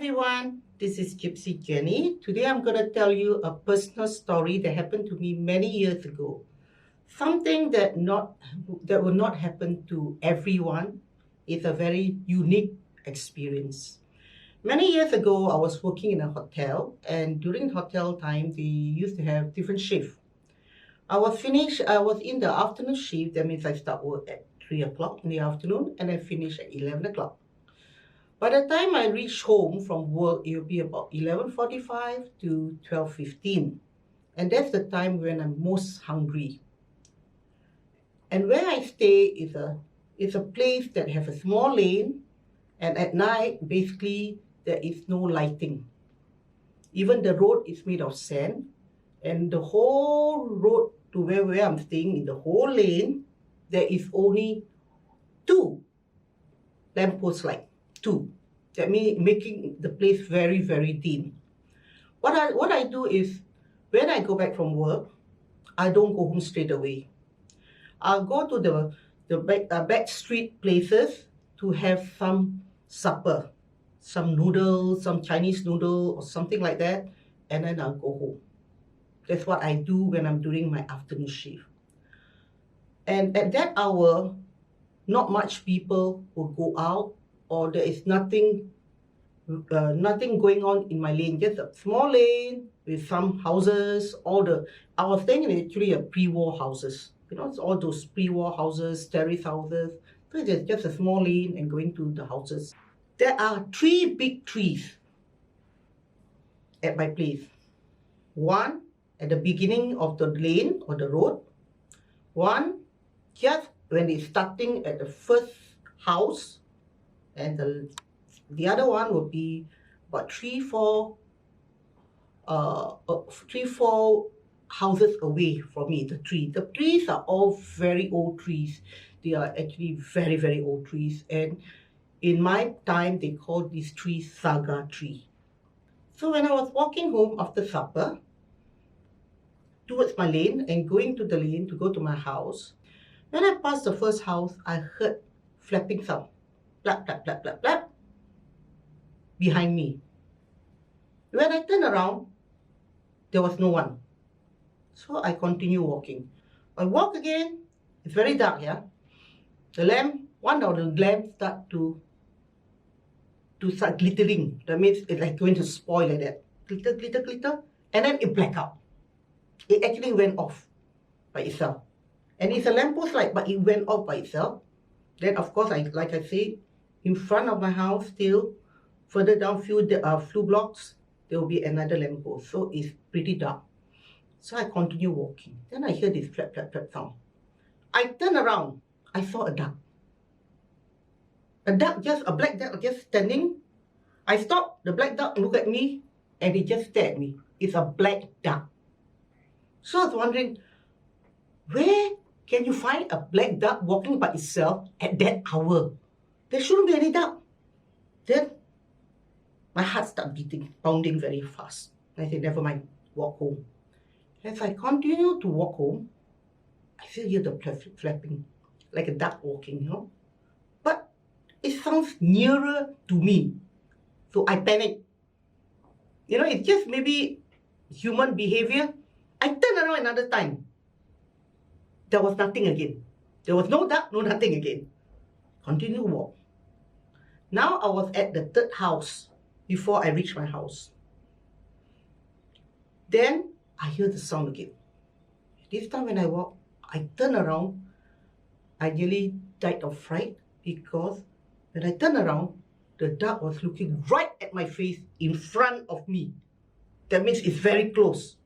everyone, this is Gypsy Jenny. Today I'm going to tell you a personal story that happened to me many years ago. Something that will not happen to everyone. It's a very unique experience. Many years ago, I was working in a hotel, and during hotel time, they used to have different shifts. I was in the afternoon shift. That means I start work at 3 o'clock in the afternoon and I finish at 11 o'clock. By the time I reach home from work, it will be about 11:45 to 12:15. And that's the time when I'm most hungry. And where I stay is a place that has a small lane, and at night, basically, there is no lighting. Even the road is made of sand, and the whole road to where I'm staying, in the whole lane, there is only 2 lamppost light. 2. That means making the place very, very dim. What I do is, when I go back from work, I don't go home straight away. I'll go to the back street places to have some supper, some noodles, some Chinese noodle or something like that, and then I'll go home. That's what I do when I'm doing my afternoon shift. And at that hour, not much people will go out, or there is nothing going on in my lane, just a small lane with some houses. I was staying in actually a pre-war houses. You know, it's all those pre-war houses, terrace houses. So it's just a small lane and going to the houses. There are 3 big trees at my place. One at the beginning of the lane or the road. One just when it's starting at the first house, and the other one will be about 3-4 houses away from me. The trees are all very old trees. They are actually very, very old trees, and in my time they called these trees saga tree. So when I was walking home after supper towards my lane and going to the lane to go to my house, when I passed the first house, I heard flapping sound. Flap, flap, flap, flap, flap, behind me. When I turned around, there was no one. So I continue walking. I walk again. It's very dark here. One of the lamps start to start glittering. That means it's like going to spoil like that. Glitter, glitter, glitter. And then it black out. It actually went off by itself. And it's a lamppost light, but it went off by itself. Then of course, like I said, in front of my house, still further down few blocks, there will be another lamppost. So it's pretty dark. So I continue walking. Then I hear this flap, flap, flap sound. I turn around. I saw a duck. A black duck just standing. I stop. The black duck look at me, and it just stared at me. It's a black duck. So I was wondering, where can you find a black duck walking by itself at that hour? There shouldn't be any duck. Then my heart started beating, pounding very fast. I said, never mind, walk home. As I continue to walk home, I still hear the flapping, like a duck walking, you know. But it sounds nearer to me. So I panic. You know, it's just maybe human behavior. I turn around another time. There was nothing again. There was no duck, no nothing again. Continue to walk. Now I was at the 3rd house before I reached my house. Then I hear the sound again. This time when I walk, I turn around. I nearly died of fright because when I turned around, the duck was looking right at my face in front of me. That means it's very close.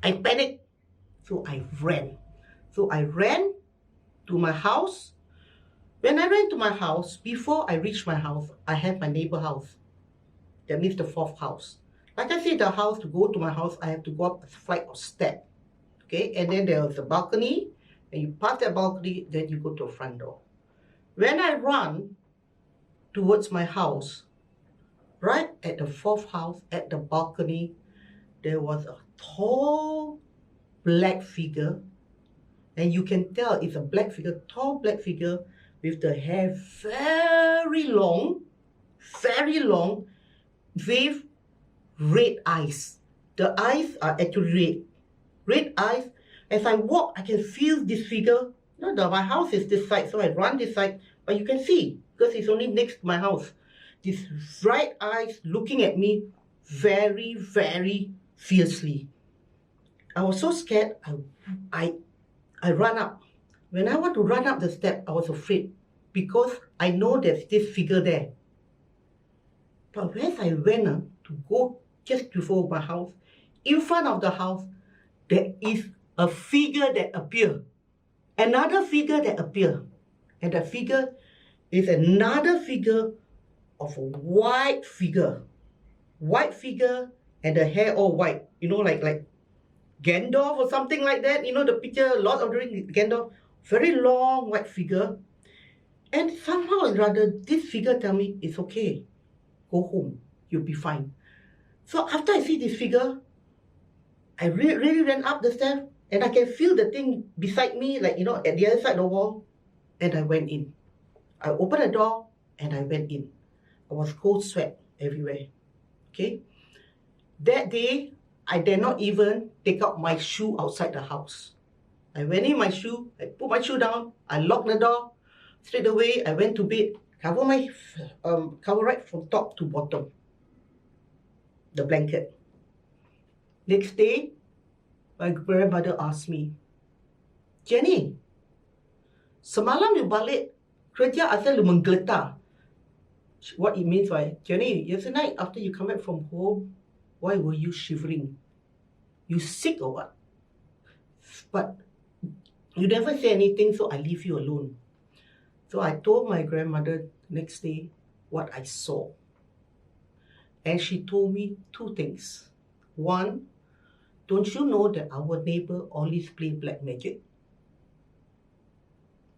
I panicked, so I ran. So I ran to my house. When I ran to my house, before I reached my house, I had my neighbor house. That means the 4th house. Like I said, the house, to go to my house, I have to go up a flight of steps. Okay, and then there was a balcony, and you pass that balcony, then you go to a front door. When I run towards my house, right at the 4th house, at the balcony, there was a tall black figure. And you can tell it's a black figure, tall black figure with the hair very long, with red eyes. The eyes are actually red. Red eyes. As I walk, I can feel this figure. My house is this side, so I run this side. But you can see, because it's only next to my house. These bright eyes looking at me very, very fiercely. I was so scared, I ran up. When I want to run up the step, I was afraid because I know there's this figure there. But as I went to go just before my house, in front of the house, there is a figure that appeared. Another figure that appeared. And the figure is another figure of a white figure. White figure and the hair all white. Like Gandalf or something like that. The picture, Lord of the Rings, Gandalf. Very long white figure. And somehow or rather, this figure tell me, it's okay. Go home. You'll be fine. So after I see this figure, I really ran up the stairs and I can feel the thing beside me, like, at the other side of the wall. And I went in. I opened the door and I went in. I was cold sweat everywhere. Okay? That day, I did not even take out my shoe outside the house. I went in my shoe, I put my shoe down, I locked the door. Straight away, I went to bed, cover right from top to bottom. The blanket. Next day, my grandmother asked me, Jenny, semalam you balik kerja asal you menggeletar. What it means, why? Jenny, yesterday night after you come back from home, why were you shivering? You sick or what? But you never say anything, so I leave you alone. So I told my grandmother next day what I saw. And she told me two things. One, don't you know that our neighbor always play black magic?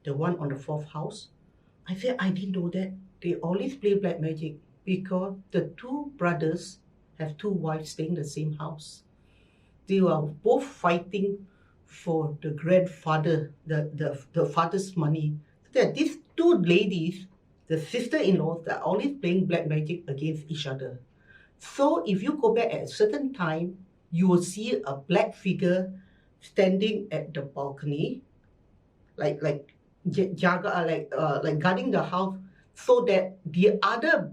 The one on the fourth house. I said, I didn't know that. They always play black magic because the two brothers have two wives staying in the same house. They were both fighting for the grandfather, the father's money. That these two ladies, the sister-in-laws, they're always playing black magic against each other. So if you go back at a certain time, you will see a black figure standing at the balcony, like guarding the house, so that the other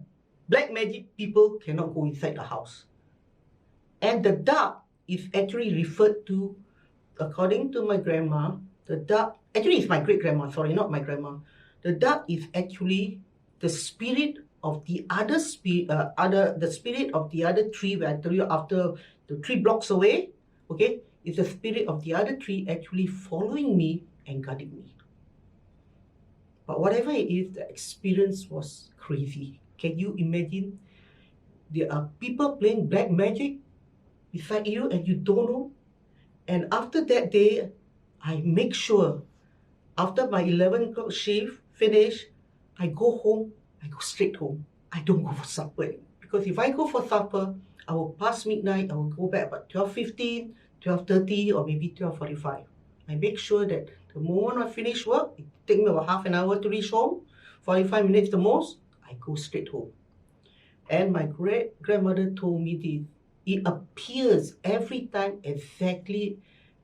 black magic people cannot go inside the house. And the dark is actually referred to, according to my grandma, the dark, actually it's my great-grandma, sorry, not my grandma. The dark is actually the spirit of the other spirit, the spirit of the other tree, where I tell you after the 3 blocks away, okay, is the spirit of the other tree actually following me and guarding me. But whatever it is, the experience was crazy. Can you imagine? There are people playing black magic beside you and you don't know. And after that day, I make sure, after my 11 o'clock shift finish, I go home, I go straight home. I don't go for supper. Because if I go for supper, I will pass midnight, I will go back about 12:15, 12:30, or maybe 12:45. I make sure that the moment I finish work, it takes me about half an hour to reach home, 45 minutes the most, I go straight home. And my great-grandmother told me this. It appears every time exactly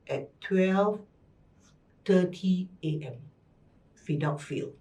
at 12:30 a.m. without fail.